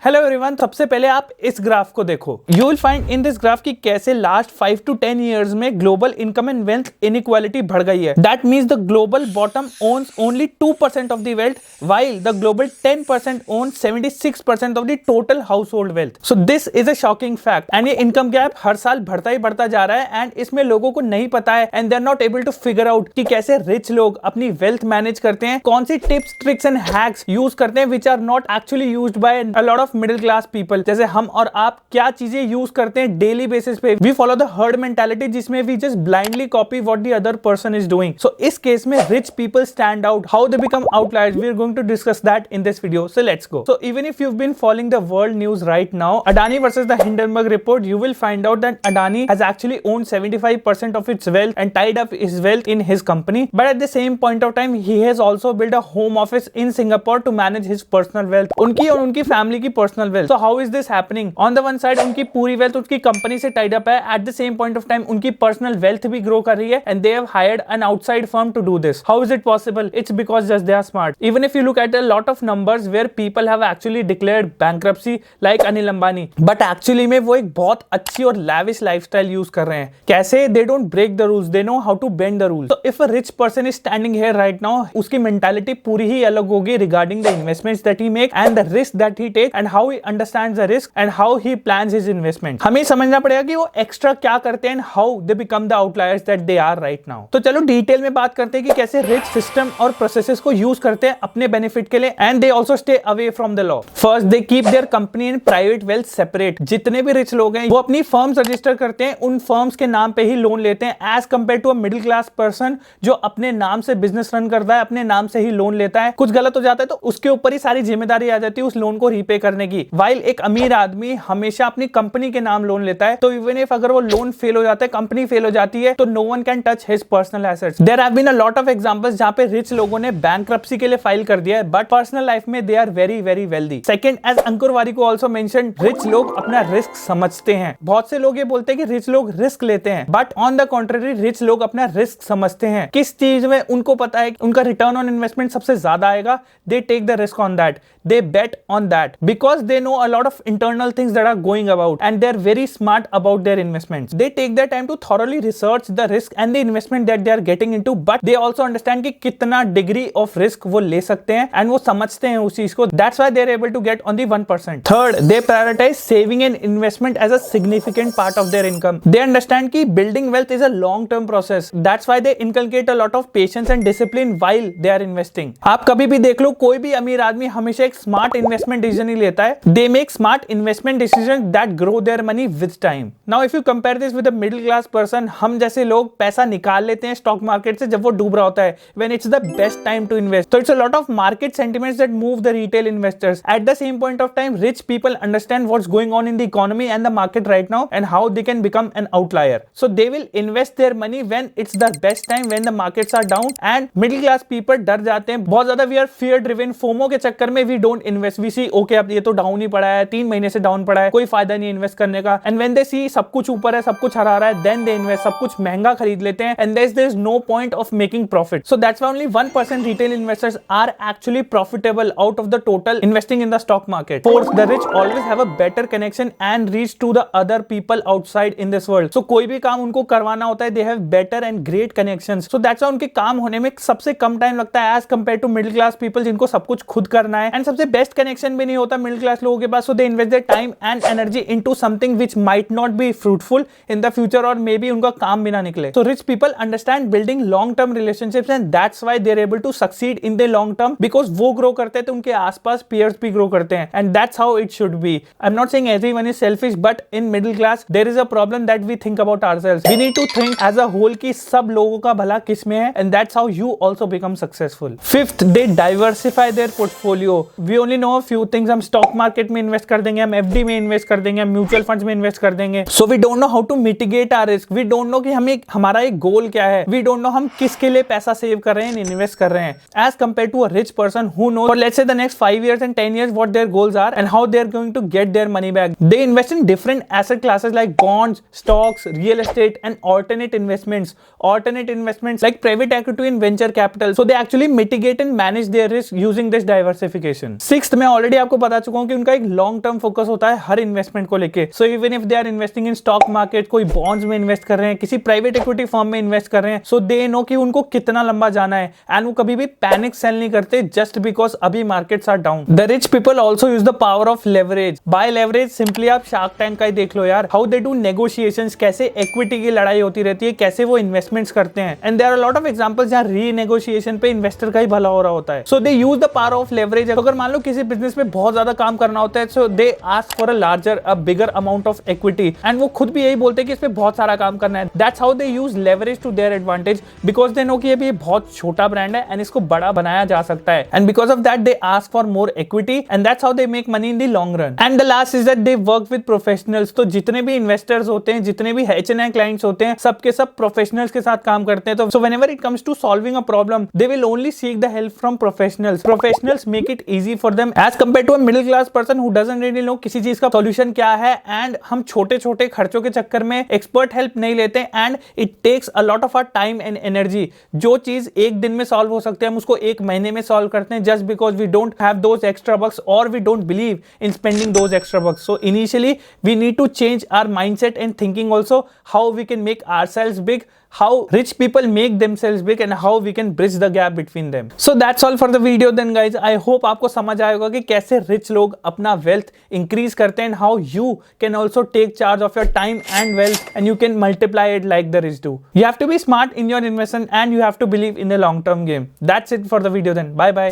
Hello everyone, सबसे पहले आप इस ग्राफ को देखो। You will find in this graph कि कैसे लास्ट 5 to 10 इयर्स में global income and wealth inequality बढ़ गई है। That means the global bottom owns only 2% of the wealth while the global 10% owns 76% of the total household wealth. So this is a shocking fact and ये income gap हर साल बढ़ता ही बढ़ता जा रहा है एंड इसमें लोगों को नहीं पता है and they are not able to figure out कि कैसे रिच लोग अपनी वेल्थ मैनेज करते हैं, कौन सी tips tricks and hacks use करते हैं which are not actually used by a lot of middle class people. जैसे हम और आप क्या चीजें यूज करते हैं डेली बेसिस पे। We follow the herd mentality जिसमें we just blindly copy what the other person is doing. So इस केस में rich people stand out, how they become outliers, we are going to discuss that in this video. So let's go. So even if you've been following the world news right now, Adani versus the Hindenburg report, you will find out that Adani has actually owned 75% of its wealth and tied up his wealth in his company. But at the same point of time, he has also built a home office in Singapore to manage his personal wealth. उनकी और उनकी family की personal wealth. So how is this happening? On the one side, उनकी पूरी wealth उसकी company से tied up है। At the same point of time, उनकी पर्सनल वेल्थ भी ग्रो कर रही है and they have hired an outside firm to do this. How is it possible? It's because just they are smart. Even if you look at a lot of numbers where people have actually declared bankruptcy like Anil Ambani, but actually में वो एक बहुत अच्छी और lavish lifestyle use कर रहे हैं। कैसे? They don't break the rules. They know how to bend the rules. So if a rich person is standing here right now, उसकी mentality पूरी ही अलग होगी regarding the investments that he make and the risk that he take and how he understands the risk and how he plans his investment. हमें समझना पड़ेगा कि वो extra क्या करते हैं and how they become the outliers that they are right now. तो चलो डिटेल में बात करते हैं कि कैसे रिच सिस्टम और प्रोसेसेस को यूज करते हैं अपने बेनिफिट के लिए and they also stay away from the law. First, they keep their company and private wealth separate. जितने भी रिच लोग हैं वो अपनी फर्म्स रजिस्टर करते हैं, उन फर्म्स के नाम पे ही लोन लेते हैं as compare to a middle class person जो अपने नाम से बिजनेस रन करता है, अपने नाम से ही लोन लेता है। कुछ गलत हो जाता है तो उसके ऊपर ही सारी जिम्मेदारी आ जाती है उस लोन को रीपे करने की। वाइल एक अमीर आदमी हमेशा अपनी कंपनी के नाम लोन लेता है, तो इवन इफ अगर वो लोन फेल हो जाता है, कंपनी फेल हो जाती है, तो no one can touch his personal assets. There have been a lot of examples जहां पे रिच लोगों ने बैंकरप्सी के लिए फाइल कर दिया है बट पर्सनल लाइफ में they are very very wealthy. Second, as Ankur Warikoo also mentioned, rich लोग अपना रिस्क समझते हैं। बहुत से लोग ये बोलते हैं कि रिच लोग रिस्क लेते हैं but on the contrary rich लोग अपना रिस्क समझते हैं। किस चीज में उनको पता है उनका रिटर्न ऑन इन्वेस्टमेंट सबसे ज्यादा आएगा, they take the risk on that, they bet on that because they know a lot of internal things that are going about and they're very smart about their investments. They take their time to thoroughly research the risk and the investment that they are getting into, but they also understand कि कितना degree of risk वो ले सकते हैं and वो समझते हैं उस चीज को। That's why they're able to get on the 1%. Third, they prioritize saving and investment as a significant part of their income. They understand कि building wealth is a long-term process. That's why they inculcate a lot of patience and discipline while they are investing. आप कभी भी देख लो, कोई भी अमीर आदमी हमेशा स्मार्ट इन्वेस्टमेंट डिसीजन ही लेता है। They make smart investment decision that grow their money with time. Now if you compare this with a middle class person, हम जैसे लोग पैसा निकाल लेते हैं स्टॉक मार्केट से जब वो डूब रहा होता है, when it's the best time to invest. तो it's a lot of market sentiments that move the retail investors. At the same point of time rich people understand what's going on in the economy and the market right now and how they can become an outlier. So they will invest their money when it's the best time, when the markets are down. And middle class people डर जाते हैं बहुत ज्यादा, we are fear driven, FOMO के चक्कर में we don't invest. We see okay अब ये तो डाउन ही पड़ा है, 3 महीने से डाउन पड़ा है, कोई फायदा नहीं इन्वेस्ट करने का। एंड व्हेन दे सी सब कुछ ऊपर है, सब कुछ हरा रहा है, देन दे इन्वेस्ट, सब कुछ महंगा खरीद लेते हैं and there is no point of making profit. So that's why only 1% retail investors are actually profitable out of the total investing in the stock market. Fourth, the rich always have a better connection and reach to the other people outside in this world. So कोई भी काम उनको करवाना होता है, they have better and great connections. So that's why उनके काम होने में सबसे कम टाइम लगता है as compare to middle class people जिनको सब कुछ खुद करना है एंड सबसे बेस्ट कनेक्शन भी नहीं होता मिडिल क्लास लोगों के पास। So they invest their time and energy into something which might not be fruitful in the future और मे बी उनका काम भी ना निकले। So rich people understand building long term relationships and that's why they are able to succeed in the long term, because वो grow करते हैं तो उनके आसपास पीयर्स भी ग्रो करते हैं and that's how it should be. I am not saying everyone is selfish but in middle class there is a problem that we think about ourselves. We need to think as a whole कि सब लोगों का भला किस में है and that's how you also become successful. Fifth, they diversify their portfolio. We only know a few things. हम stock market में इन्वेस्ट कर देंगे, हम एफडी में इन्वेस्ट कर देंगे, हम म्यूचुअल फंड्स में इन्वेस्ट कर देंगे। So we don't know how to mitigate our risk. We don't know कि हमें हमारा एक गोल क्या है। वी डोंट नो हम किसके लिए पैसा सेव कर रहे हैं, इन्वेस्ट कर रहे हैं, as compare to a rich person who knows for let's say the next 5 years and 10 years what their goals are and how they are going to get their money back. They invest in different asset classes like bonds, stocks, real estate and alternate investments. Alternate investments like private equity and venture capital. So they actually mitigate and manage their risk using this diversification. Sixth, मैं already आपको बता चुका चुका हूँ कि उनका एक long term focus होता है हर इन्वेस्टमेंट को लेके। So even if they are investing in stock market, कोई बॉन्ड्स में इन्वेस्ट कर रहे हैं, किसी प्राइवेट इक्विटी फर्म में इन्वेस्ट कर रहे हैं, सो दे नो कि उनको कितना लंबा जाना है एंड वो कभी भी पैनिक सेल नहीं करते जस्ट बिकॉज अभी markets are down. The rich people also use the power of leverage. By leverage simply आप शार्क टैंक का ही देख लो यार, हाउ दे डू नेगोशिएशंस, कैसे इक्विटी की लड़ाई होती रहती है, कैसे वो इन्वेस्टमेंट्स करते हैं। And there are lot of examples जहां रीनेगोशिएशन पे इन्वेस्टर का ही भला हो रहा होता है। So they use the power of leverage. अगर मान लो किसी बिजनेस में बहुत ज्यादा काम करना होता है, so they ask for a bigger amount of equity and वो खुद भी यही बोलते हैं कि इसमें बहुत सारा काम करना है। That's how they use leverage to their advantage because they know कि ये बहुत छोटा ब्रांड है एंड इसको बड़ा बनाया जा सकता है। And because of that they ask for more equity and that's how they make money in the long run. And the last is that they work with professionals. तो जितने भी इन्वेस्टर्स होते हैं, जितने भी H&I क्लाइंट्स होते हैं, सबके सब प्रोफेशनल्स के साथ काम करते हैं। तो so whenever it comes to solving a problem, they will only seek the help from professionals. Professionals make it easy for them as compare to a middle class person who doesn't really know किसी चीज का solution क्या है। And हम छोटे छोटे खर्चों के चक्कर में एक्सपर्ट हेल्प नहीं लेते and it takes a lot of our time and energy. जो चीज एक दिन में सॉल्व हो सकते हैं हम उसको एक महीने में सॉल्व करते हैं just because we don't have those extra bucks और we don't believe in spending those extra bucks. So initially we need to change our mindset and thinking also, how we can make ourselves big, how rich people make themselves big and how we can bridge the gap between them. So that's all for the video then guys. I hope आपको समझ आएगा कि कैसे rich लोग अपना wealth increase करते हैं and how you can also take charge of your time and wealth and you can multiply it like the rich do. You have to be smart in your investment and you have to believe in the long term game. That's it for the video then. Bye bye.